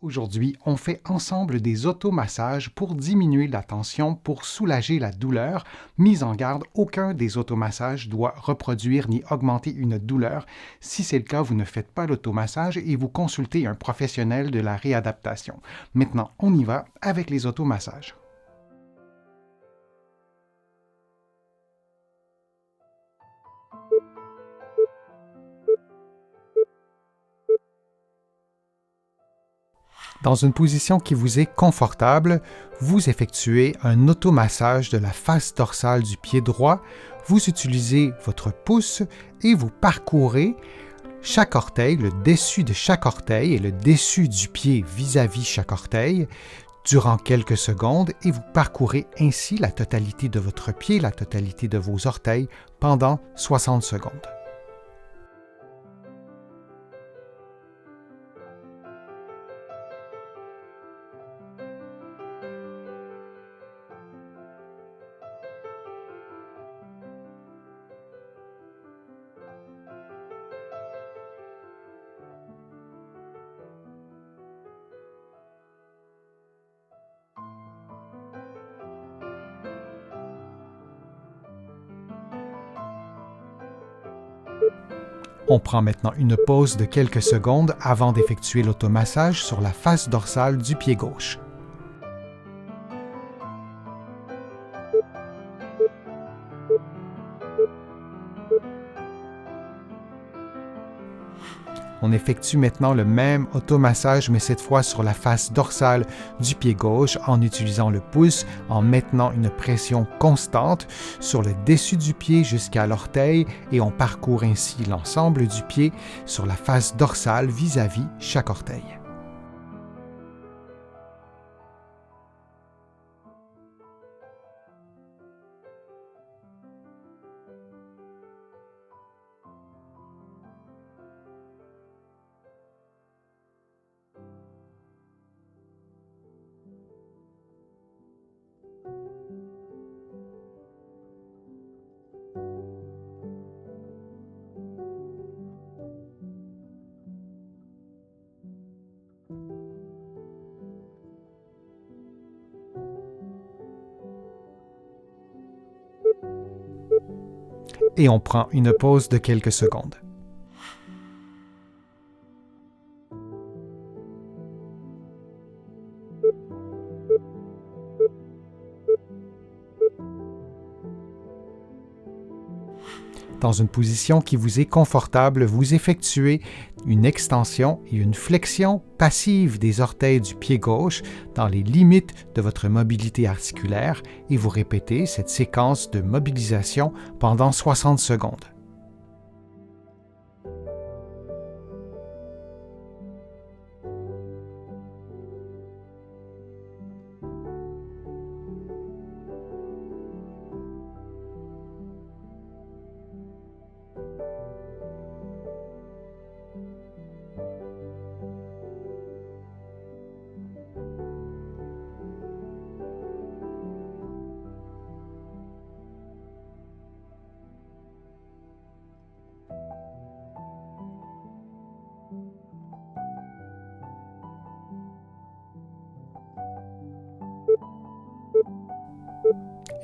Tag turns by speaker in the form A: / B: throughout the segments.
A: Aujourd'hui, on fait ensemble des automassages pour diminuer la tension, pour soulager la douleur. Mise en garde, aucun des automassages doit reproduire ni augmenter une douleur. Si c'est le cas, vous ne faites pas l'automassage et vous consultez un professionnel de la réadaptation. Maintenant, on y va avec les automassages. Dans une position qui vous est confortable, vous effectuez un automassage de la face dorsale du pied droit. Vous utilisez votre pouce et vous parcourez chaque orteil, le dessus de chaque orteil et le dessus du pied vis-à-vis chaque orteil durant quelques secondes et vous parcourez ainsi la totalité de votre pied, la totalité de vos orteils pendant 60 secondes. On prend maintenant une pause de quelques secondes avant d'effectuer l'automassage sur la face dorsale du pied gauche. On effectue maintenant le même automassage, mais cette fois sur la face dorsale du pied gauche en utilisant le pouce, en maintenant une pression constante sur le dessus du pied jusqu'à l'orteil et on parcourt ainsi l'ensemble du pied sur la face dorsale vis-à-vis chaque orteil. Et on prend une pause de quelques secondes. Dans une position qui vous est confortable, vous effectuez une extension et une flexion passive des orteils du pied gauche dans les limites de votre mobilité articulaire et vous répétez cette séquence de mobilisation pendant 60 secondes.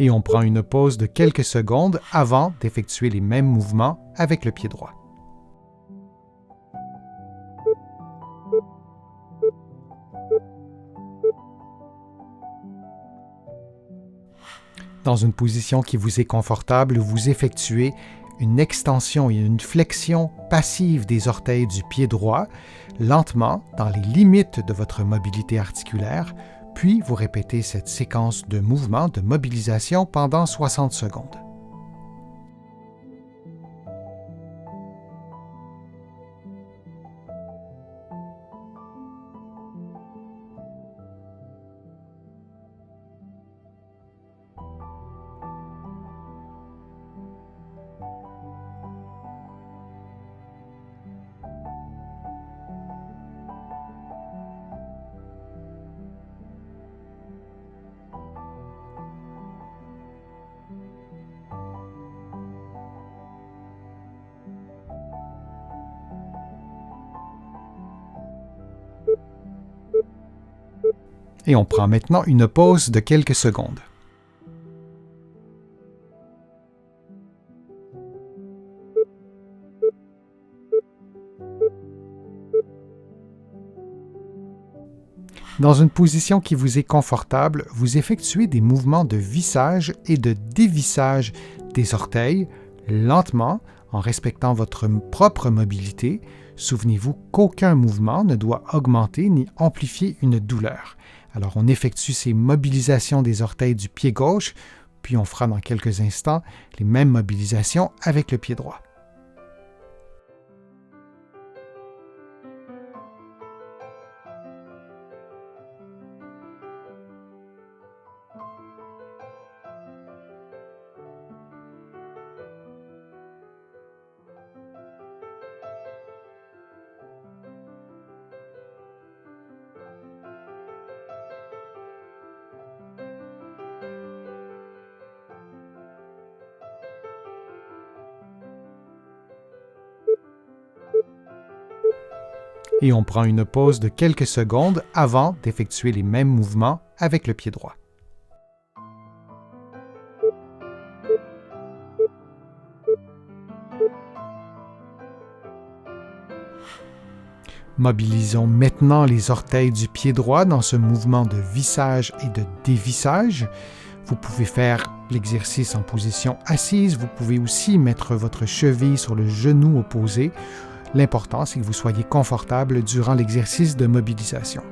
A: Et on prend une pause de quelques secondes avant d'effectuer les mêmes mouvements avec le pied droit. Dans une position qui vous est confortable, vous effectuez une extension et une flexion passive des orteils du pied droit, lentement, dans les limites de votre mobilité articulaire, puis vous répétez cette séquence de mouvements de mobilisation pendant 60 secondes. Et on prend maintenant une pause de quelques secondes. Dans une position qui vous est confortable, vous effectuez des mouvements de vissage et de dévissage des orteils, lentement, en respectant votre propre mobilité. Souvenez-vous qu'aucun mouvement ne doit augmenter ni amplifier une douleur. Alors on effectue ces mobilisations des orteils du pied gauche, puis on fera dans quelques instants les mêmes mobilisations avec le pied droit. Et on prend une pause de quelques secondes avant d'effectuer les mêmes mouvements avec le pied droit. Mobilisons maintenant les orteils du pied droit dans ce mouvement de vissage et de dévissage. Vous pouvez faire l'exercice en position assise, vous pouvez aussi mettre votre cheville sur le genou opposé. L'important, c'est que vous soyez confortable durant l'exercice de mobilisation.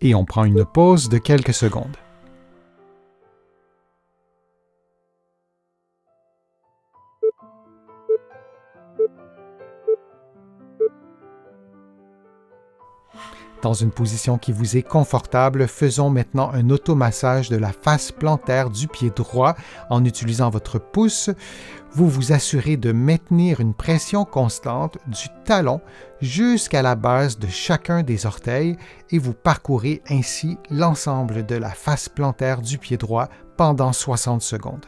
A: Et on prend une pause de quelques secondes. Dans une position qui vous est confortable, faisons maintenant un automassage de la face plantaire du pied droit en utilisant votre pouce. Vous vous assurez de maintenir une pression constante du talon jusqu'à la base de chacun des orteils et vous parcourez ainsi l'ensemble de la face plantaire du pied droit pendant 60 secondes.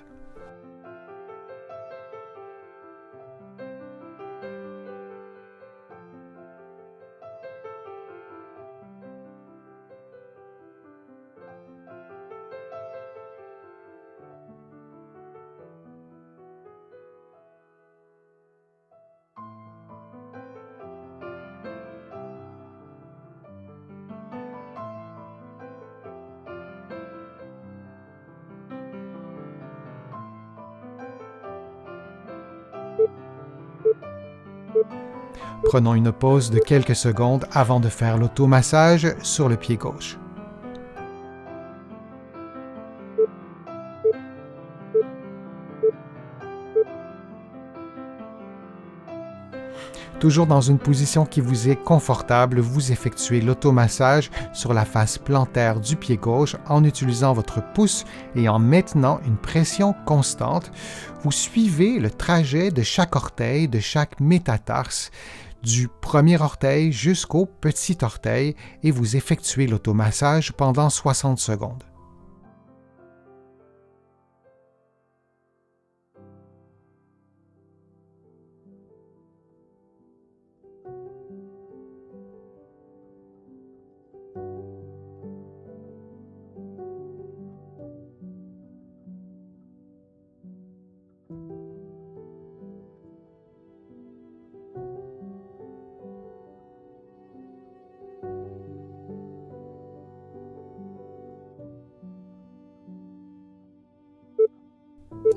A: Prenons une pause de quelques secondes avant de faire l'automassage sur le pied gauche. Toujours dans une position qui vous est confortable, vous effectuez l'automassage sur la face plantaire du pied gauche en utilisant votre pouce et en maintenant une pression constante. Vous suivez le trajet de chaque orteil, de chaque métatarse, du premier orteil jusqu'au petit orteil et vous effectuez l'automassage pendant 60 secondes.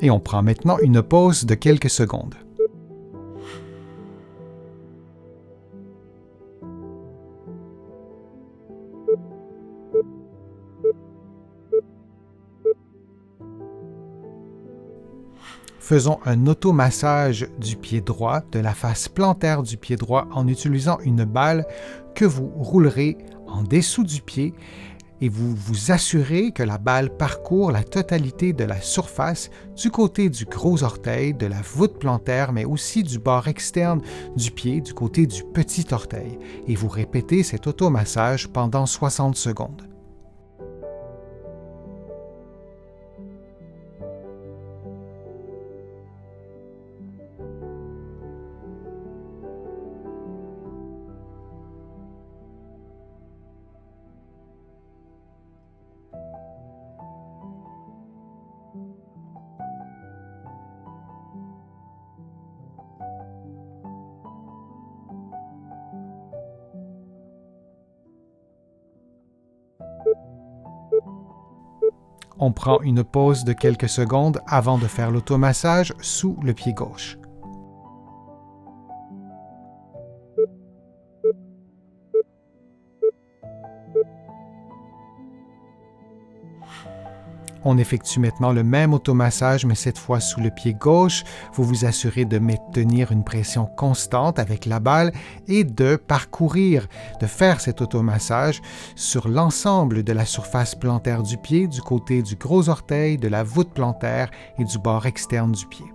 A: Et on prend maintenant une pause de quelques secondes. Faisons un automassage du pied droit, de la face plantaire du pied droit en utilisant une balle que vous roulerez en dessous du pied et vous vous assurez que la balle parcourt la totalité de la surface du côté du gros orteil, de la voûte plantaire, mais aussi du bord externe du pied, du côté du petit orteil. Et vous répétez cet automassage pendant 60 secondes. On prend une pause de quelques secondes avant de faire l'automassage sous le pied gauche. On effectue maintenant le même automassage, mais cette fois sous le pied gauche. Vous vous assurez de maintenir une pression constante avec la balle et de parcourir, de faire cet automassage sur l'ensemble de la surface plantaire du pied, du côté du gros orteil, de la voûte plantaire et du bord externe du pied.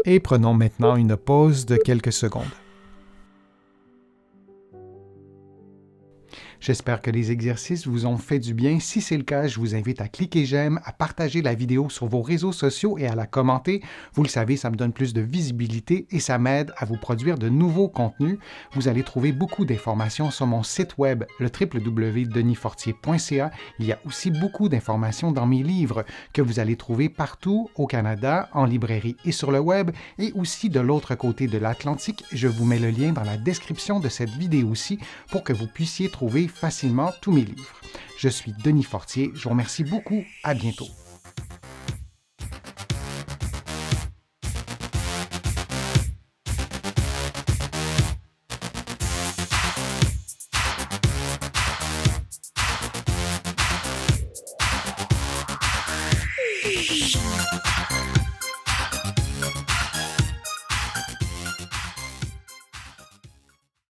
A: Et prenons maintenant une pause de quelques secondes. J'espère que les exercices vous ont fait du bien. Si c'est le cas, je vous invite à cliquer j'aime, à partager la vidéo sur vos réseaux sociaux et à la commenter. Vous le savez, ça me donne plus de visibilité et ça m'aide à vous produire de nouveaux contenus. Vous allez trouver beaucoup d'informations sur mon site web, le www.denisfortier.ca. Il y a aussi beaucoup d'informations dans mes livres que vous allez trouver partout au Canada, en librairie et sur le web. Et aussi de l'autre côté de l'Atlantique, je vous mets le lien dans la description de cette vidéo-ci pour que vous puissiez trouver facilement tous mes livres. Je suis Denis Fortier, je vous remercie beaucoup, à bientôt.